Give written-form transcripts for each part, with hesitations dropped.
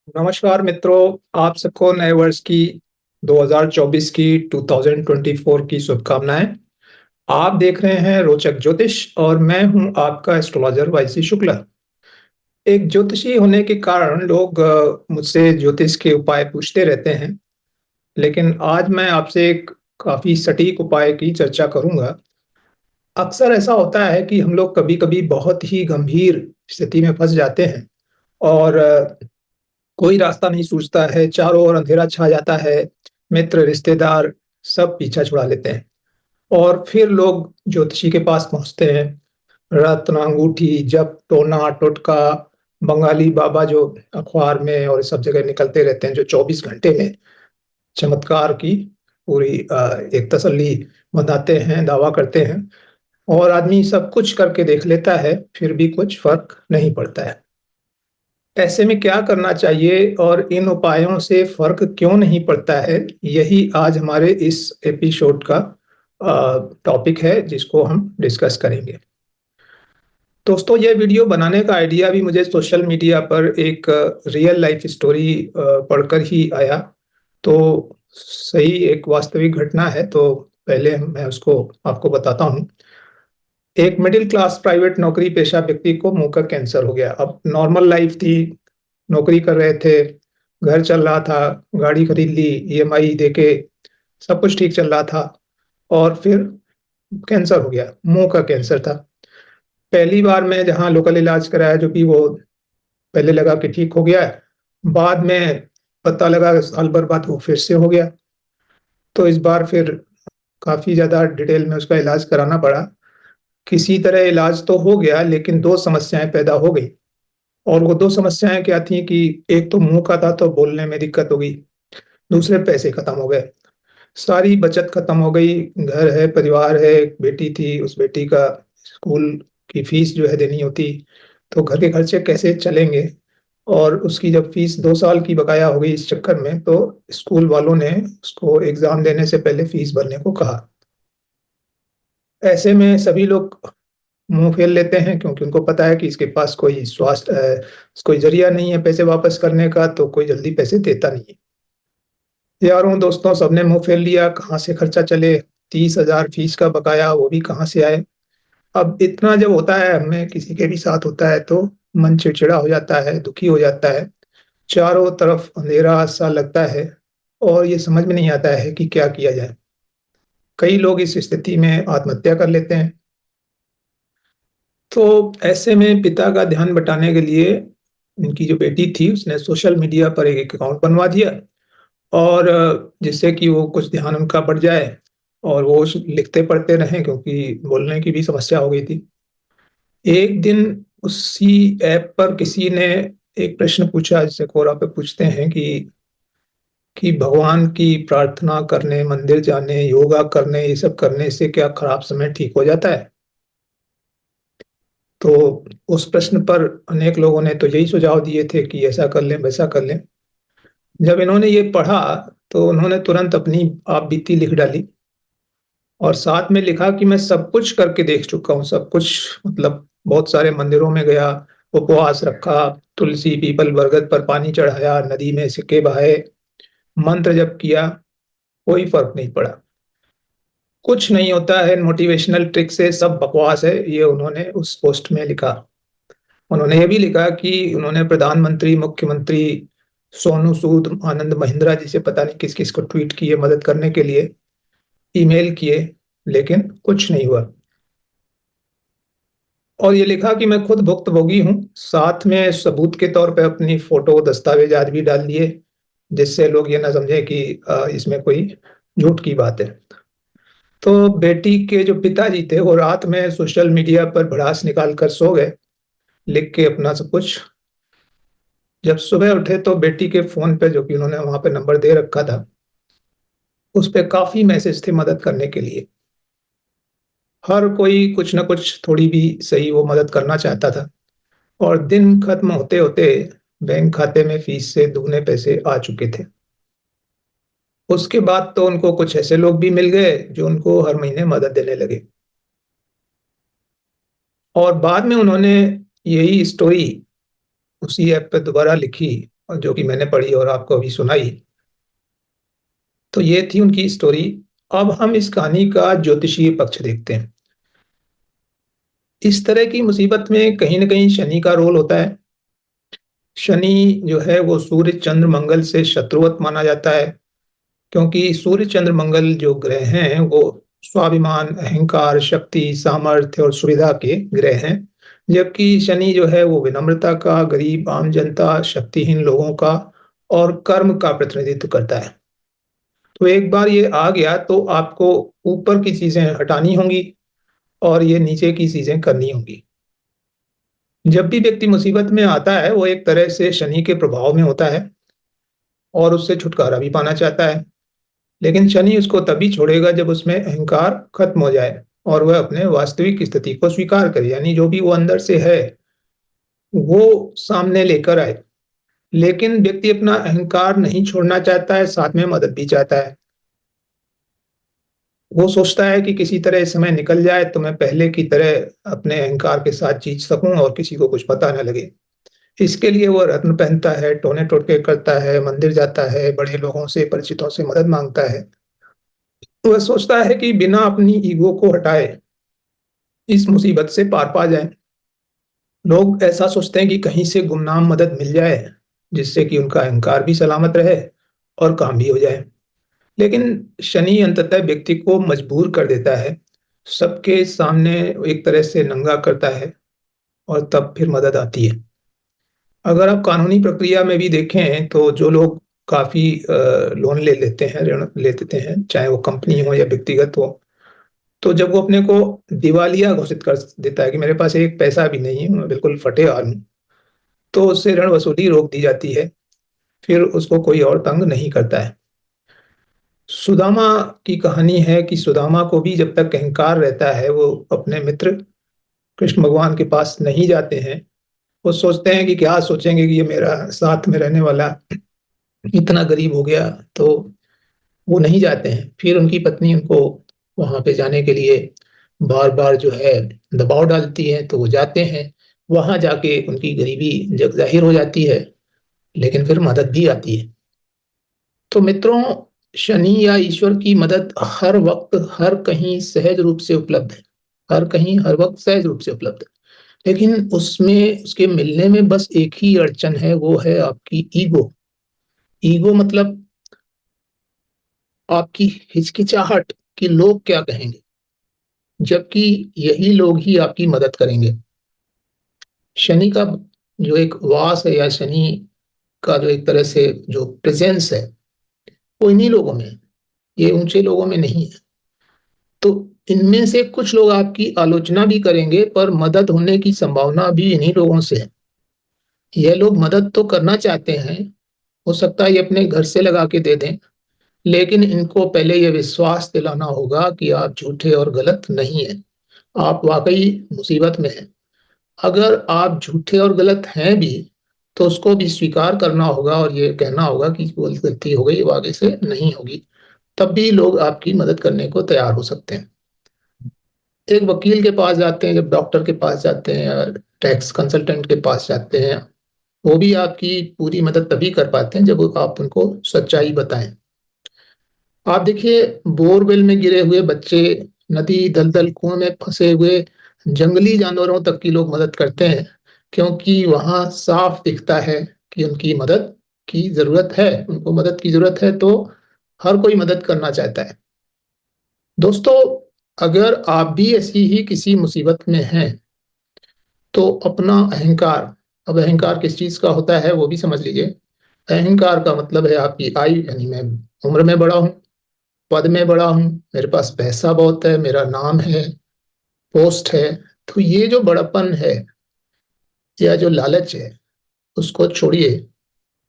नमस्कार मित्रों, आप सबको नए वर्ष की 2024 की 2024 की शुभकामनाएं। आप देख रहे हैं रोचक ज्योतिष और मैं हूं आपका एस्ट्रोलॉजर वाईसी शुक्ला। एक ज्योतिषी होने के कारण लोग मुझसे ज्योतिष के उपाय पूछते रहते हैं, लेकिन आज मैं आपसे एक काफी सटीक उपाय की चर्चा करूंगा। अक्सर ऐसा होता है कि हम लोग कभी-कभी बहुत ही गंभीर स्थिति में फंस जाते हैं और कोई रास्ता नहीं सूझता है, चारों ओर अंधेरा छा जाता है, मित्र, रिश्तेदार सब पीछा छुड़ा लेते हैं और फिर लोग ज्योतिषी के पास पहुंचते हैं। रत्न, अंगूठी, जप, टोना, टोटका, बंगाली बाबा जो अखबार में और सब जगह निकलते रहते हैं, जो 24 घंटे में चमत्कार की पूरी एक तसल्ली बताते हैं, दावा करते हैं और आदमी सब कुछ करके देख लेता है, फिर भी कुछ फर्क नहीं पड़ता है। ऐसे में क्या करना चाहिए और इन उपायों से फर्क क्यों नहीं पड़ता है, यही आज हमारे इस एपिसोड का टॉपिक है जिसको हम डिस्कस करेंगे। दोस्तों, ये वीडियो बनाने का आइडिया भी मुझे सोशल मीडिया पर एक रियल लाइफ स्टोरी पढ़कर ही आया। तो सही एक वास्तविक घटना है, तो पहले मैं उसको आपको बताता हूँ। एक मिडिल क्लास प्राइवेट नौकरी पेशा व्यक्ति को मुंह का कैंसर हो गया। अब नॉर्मल लाइफ थी, नौकरी कर रहे थे, घर चल रहा था, गाड़ी खरीद ली, ईएमआई देके सब कुछ ठीक चल रहा था और फिर कैंसर हो गया। मुंह का कैंसर था। पहली बार मैं जहाँ लोकल इलाज कराया, जो कि वो पहले लगा कि ठीक हो गया है, बाद में पता लगा साल भर बाद वो फिर से हो गया। तो इस बार फिर काफी ज्यादा डिटेल में उसका इलाज कराना पड़ा। किसी तरह इलाज तो हो गया, लेकिन दो समस्याएं पैदा हो गई। और वो दो समस्याएं क्या थी कि एक तो मुंह का था तो बोलने में दिक्कत हो गई, दूसरे पैसे खत्म हो गए, सारी बचत खत्म हो गई। घर है, परिवार है, एक बेटी थी, उस बेटी का स्कूल की फीस जो है देनी होती, तो घर के खर्चे कैसे चलेंगे। और उसकी जब फीस 2 साल की बकाया हो गई इस चक्कर में, तो स्कूल वालों ने उसको एग्जाम देने से पहले फीस भरने को कहा। ऐसे में सभी लोग मुंह फेर लेते हैं, क्योंकि उनको पता है कि इसके पास कोई कोई जरिया नहीं है पैसे वापस करने का, तो कोई जल्दी पैसे देता नहीं है। यारों दोस्तों सबने मुंह फेर लिया, कहाँ से खर्चा चले। 30,000 फीस का बकाया, वो भी कहाँ से आए। अब इतना जब होता है, हमें किसी के भी साथ होता है, तो मन चिड़चिड़ा हो जाता है, दुखी हो जाता है, चारों तरफ अंधेरा सा लगता है और ये समझ में नहीं आता है कि क्या किया जाए। कई लोग इस स्थिति में आत्महत्या कर लेते हैं। तो ऐसे में पिता का ध्यान बटाने के लिए इनकी जो बेटी थी, उसने सोशल मीडिया पर एक अकाउंट बनवा दिया और जिससे कि वो कुछ ध्यान उनका बढ़ जाए और वो लिखते पढ़ते रहें, क्योंकि बोलने की भी समस्या हो गई थी। एक दिन उसी ऐप पर किसी ने एक प्रश्न पूछा, जिसे कोरा पे पूछते हैं कि भगवान की प्रार्थना करने, मंदिर जाने, योगा करने, ये सब करने से क्या खराब समय ठीक हो जाता है। तो उस प्रश्न पर अनेक लोगों ने तो यही सुझाव दिए थे कि ऐसा कर लें, वैसा कर लें। जब इन्होंने ये पढ़ा, तो उन्होंने तुरंत अपनी आप बीती लिख डाली और साथ में लिखा कि मैं सब कुछ करके देख चुका हूँ, सब कुछ मतलब बहुत सारे मंदिरों में गया, उपवास रखा, तुलसी, पीपल, बरगद पर पानी चढ़ाया, नदी में सिक्के बहाए, मंत्र जप किया, कोई फर्क नहीं पड़ा। कुछ नहीं होता है, मोटिवेशनल ट्रिक से सब बकवास है, ये उन्होंने उस पोस्ट में लिखा। उन्होंने ये भी लिखा कि उन्होंने प्रधानमंत्री, मुख्यमंत्री, सोनू सूद, आनंद महिंद्रा जी से पता नहीं किस किस को ट्वीट किए मदद करने के लिए, ईमेल किए, लेकिन कुछ नहीं हुआ। और ये लिखा कि मैं खुद भुक्तभोगी हूँ, साथ में सबूत के तौर पे अपनी फोटो, दस्तावेज आदि भी डाल दिए, जिससे लोग ये ना समझे कि इसमें कोई झूठ की बात है। तो बेटी के जो पिताजी थे, वो रात में सोशल मीडिया पर भड़ास निकाल कर सो गए, लिख के अपना सब कुछ। जब सुबह उठे तो बेटी के फोन पे, जो कि उन्होंने वहां पे नंबर दे रखा था, उस पे काफी मैसेज थे मदद करने के लिए। हर कोई कुछ ना कुछ थोड़ी भी सही वो मदद करना चाहता था। और दिन खत्म होते होते बैंक खाते में फीस से दुगने पैसे आ चुके थे। उसके बाद तो उनको कुछ ऐसे लोग भी मिल गए जो उनको हर महीने मदद देने लगे। और बाद में उन्होंने यही स्टोरी उसी ऐप पे दोबारा लिखी जो कि मैंने पढ़ी और आपको अभी सुनाई। तो ये थी उनकी स्टोरी। अब हम इस कहानी का ज्योतिषीय पक्ष देखते हैं। इस तरह की मुसीबत में कहीं न कहीं शनि का रोल होता है। शनि जो है वो सूर्य, चंद्र, मंगल से शत्रुवत माना जाता है, क्योंकि सूर्य, चंद्र, मंगल जो ग्रह हैं वो स्वाभिमान, अहंकार, शक्ति, सामर्थ्य और सुविधा के ग्रह हैं। जबकि शनि जो है वो विनम्रता का, गरीब, आम जनता, शक्तिहीन लोगों का और कर्म का प्रतिनिधित्व करता है। तो एक बार ये आ गया तो आपको ऊपर की चीजें हटानी होंगी और ये नीचे की चीजें करनी होंगी। जब भी व्यक्ति मुसीबत में आता है वो एक तरह से शनि के प्रभाव में होता है और उससे छुटकारा भी पाना चाहता है। लेकिन शनि उसको तभी छोड़ेगा जब उसमें अहंकार खत्म हो जाए और वह अपने वास्तविक स्थिति को स्वीकार करे, यानी जो भी वो अंदर से है वो सामने लेकर आए। लेकिन व्यक्ति अपना अहंकार नहीं छोड़ना चाहता है, साथ में मदद भी चाहता है। वो सोचता है कि किसी तरह समय निकल जाए तो मैं पहले की तरह अपने अहंकार के साथ जी सकूं और किसी को कुछ पता न लगे। इसके लिए वो रत्न पहनता है, टोने टोटके करता है, मंदिर जाता है, बड़े लोगों से, परिचितों से मदद मांगता है। वह सोचता है कि बिना अपनी ईगो को हटाए इस मुसीबत से पार पा जाए। लोग ऐसा सोचते हैं कि कहीं से गुमनाम मदद मिल जाए जिससे कि उनका अहंकार भी सलामत रहे और काम भी हो जाए। लेकिन शनि अंततः व्यक्ति को मजबूर कर देता है, सबके सामने एक तरह से नंगा करता है और तब फिर मदद आती है। अगर आप कानूनी प्रक्रिया में भी देखें तो जो लोग काफी लोन ले लेते हैं, ऋण ले लेते हैं, चाहे वो कंपनी हो या व्यक्तिगत हो, तो जब वो अपने को दिवालिया घोषित कर देता है कि मेरे पास एक पैसा भी नहीं है, मैं बिल्कुल फटे हाल हूँ, तो उससे ऋण वसूली रोक दी जाती है। फिर उसको कोई और तंग नहीं करता है। सुदामा की कहानी है कि सुदामा को भी जब तक अहंकार रहता है वो अपने मित्र कृष्ण भगवान के पास नहीं जाते हैं। वो सोचते हैं कि क्या सोचेंगे कि ये मेरा साथ में रहने वाला इतना गरीब हो गया, तो वो नहीं जाते हैं। फिर उनकी पत्नी उनको वहां पे जाने के लिए बार बार जो है दबाव डालती है, तो वो जाते हैं। वहां जाके उनकी गरीबी जग जाहिर हो जाती है, लेकिन फिर मदद भी आती है। तो मित्रों, शनि या ईश्वर की मदद हर वक्त, हर कहीं सहज रूप से उपलब्ध है। हर कहीं, हर वक्त सहज रूप से उपलब्ध है। लेकिन उसमें, उसके मिलने में बस एक ही अड़चन है, वो है आपकी ईगो। ईगो मतलब आपकी हिचकिचाहट कि लोग क्या कहेंगे, जबकि यही लोग ही आपकी मदद करेंगे। शनि का जो एक वास है, या शनि का जो एक तरह से जो प्रेजेंस है, वो इन्हीं लोगों में है, ये ऊंचे लोगों में नहीं है। तो इनमें से कुछ लोग आपकी आलोचना भी करेंगे, पर मदद होने की संभावना भी इन्हीं लोगों से है। ये लोग मदद तो करना चाहते हैं, हो सकता है ये अपने घर से लगा के दे दें, लेकिन इनको पहले ये विश्वास दिलाना होगा कि आप झूठे और गलत नहीं हैं, आप वाकई मुसीबत में हैं। अगर आप झूठे और गलत हैं भी, तो उसको भी स्वीकार करना होगा और ये कहना होगा कि वो गलती हो गई, वो आगे से नहीं होगी। तब भी लोग आपकी मदद करने को तैयार हो सकते हैं। एक वकील के पास जाते हैं, जब डॉक्टर के पास जाते हैं, या टैक्स कंसल्टेंट के पास जाते हैं, वो भी आपकी पूरी मदद तभी कर पाते हैं जब आप उनको सच्चाई बताएं। आप देखिए, बोरवेल में गिरे हुए बच्चे, नदी दलदल कुएं में फंसे हुए जंगली जानवरों तक की लोग मदद करते हैं, क्योंकि वहां साफ दिखता है कि उनकी मदद की जरूरत है, उनको मदद की जरूरत है, तो हर कोई मदद करना चाहता है। दोस्तों, अगर आप भी ऐसी ही किसी मुसीबत में हैं, तो अपना अहंकार, अब अहंकार किस चीज का होता है वो भी समझ लीजिए। अहंकार का मतलब है आपकी आयु, यानी मैं उम्र में बड़ा हूं, पद में बड़ा हूं, मेरे पास पैसा बहुत है, मेरा नाम है, पोस्ट है। तो ये जो बड़प्पन है या जो लालच है, उसको छोड़िए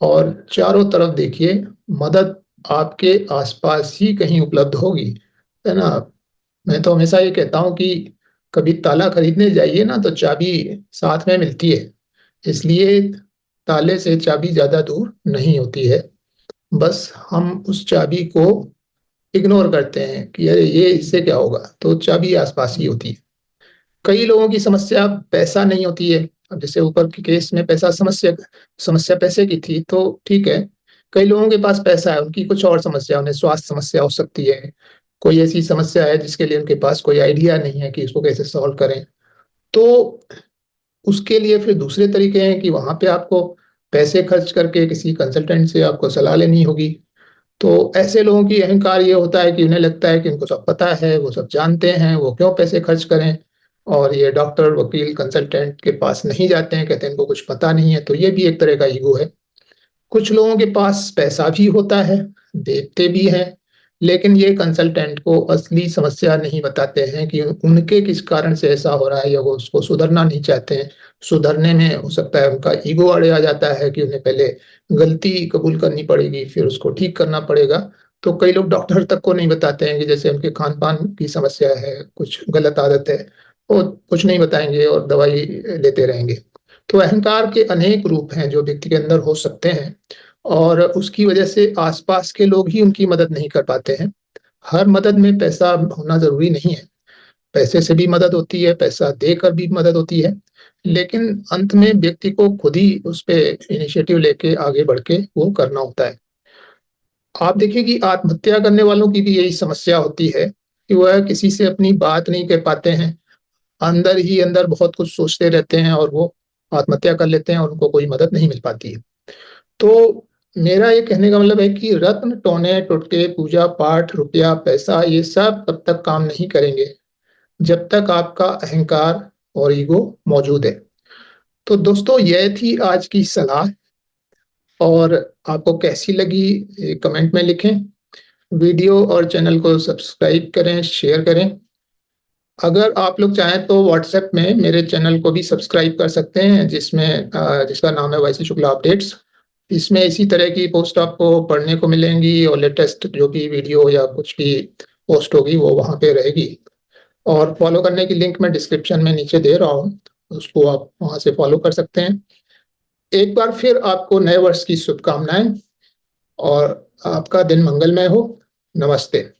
और चारों तरफ देखिए। मदद आपके आसपास ही कहीं उपलब्ध होगी, है ना। मैं तो हमेशा ये कहता हूँ कि कभी ताला खरीदने जाइए ना, तो चाबी साथ में मिलती है। इसलिए ताले से चाबी ज्यादा दूर नहीं होती है। बस हम उस चाबी को इग्नोर करते हैं कि अरे ये इससे क्या होगा, तो चाबी आसपास ही होती है। कई लोगों की समस्या पैसा नहीं होती है, अब जैसे ऊपर के केस में पैसा समस्या पैसे की थी, तो ठीक है। कई लोगों के पास पैसा है, उनकी कुछ और समस्या, उन्हें स्वास्थ्य समस्या हो सकती है। कोई ऐसी समस्या है जिसके लिए उनके पास कोई आइडिया नहीं है कि इसको कैसे सॉल्व करें। तो उसके लिए फिर दूसरे तरीके हैं कि वहाँ पे आपको पैसे खर्च करके किसी कंसल्टेंट से आपको सलाह लेनी होगी। तो ऐसे लोगों की अहंकार ये होता है कि उन्हें लगता है कि उनको सब पता है, वो सब जानते हैं, वो क्यों पैसे खर्च करें। और ये डॉक्टर, वकील, कंसल्टेंट के पास नहीं जाते हैं, कहते हैं इनको कुछ पता नहीं है। तो ये भी एक तरह का ईगो है। कुछ लोगों के पास पैसा भी होता है, देते भी हैं, लेकिन ये कंसल्टेंट को असली समस्या नहीं बताते हैं कि उनके किस कारण से ऐसा हो रहा है, या वो उसको सुधरना नहीं चाहते हैं। सुधरने में हो सकता है उनका ईगो अड़े आ जाता है कि उन्हें पहले गलती कबूल करनी पड़ेगी, फिर उसको ठीक करना पड़ेगा। तो कई लोग डॉक्टर तक को नहीं बताते हैं कि जैसे उनके खान-पान की समस्या है, कुछ गलत आदत है, वो कुछ नहीं बताएँगे और दवाई लेते रहेंगे। तो अहंकार के अनेक रूप हैं जो व्यक्ति के अंदर हो सकते हैं, और उसकी वजह से आसपास के लोग ही उनकी मदद नहीं कर पाते हैं। हर मदद में पैसा होना ज़रूरी नहीं है। पैसे से भी मदद होती है, पैसा देकर भी मदद होती है, लेकिन अंत में व्यक्ति को खुद ही उस पे इनिशिएटिव लेके आगे बढ़ के वो करना होता है। आप देखिए कि आत्महत्या करने वालों की भी यही समस्या होती है कि वह किसी से अपनी बात नहीं कह पाते हैं। अंदर ही अंदर बहुत कुछ सोचते रहते हैं और वो आत्महत्या कर लेते हैं और उनको कोई मदद नहीं मिल पाती है। तो मेरा ये कहने का मतलब है कि रत्न, टोने, टोटके, पूजा-पाठ, रुपया, पैसा, ये सब तब तक काम नहीं करेंगे, जब तक आपका अहंकार और ईगो मौजूद है। तो दोस्तों, यह थी आज की सलाह, और आपको कैसी लगी ये कमेंट में लिखें। वीडियो और चैनल को सब्सक्राइब करें, शेयर करें। अगर आप लोग चाहें तो व्हाट्सएप में मेरे चैनल को भी सब्सक्राइब कर सकते हैं, जिसका नाम है वाईसी शुक्ला अपडेट्स। इसमें इसी तरह की पोस्ट आपको पढ़ने को मिलेंगी, और लेटेस्ट जो भी वीडियो या कुछ भी पोस्ट होगी वो वहाँ पे रहेगी। और फॉलो करने की लिंक मैं डिस्क्रिप्शन में नीचे दे रहा हूँ, उसको आप वहाँ से फॉलो कर सकते हैं। एक बार फिर आपको नए वर्ष की शुभकामनाएं, और आपका दिन मंगलमय हो। नमस्ते।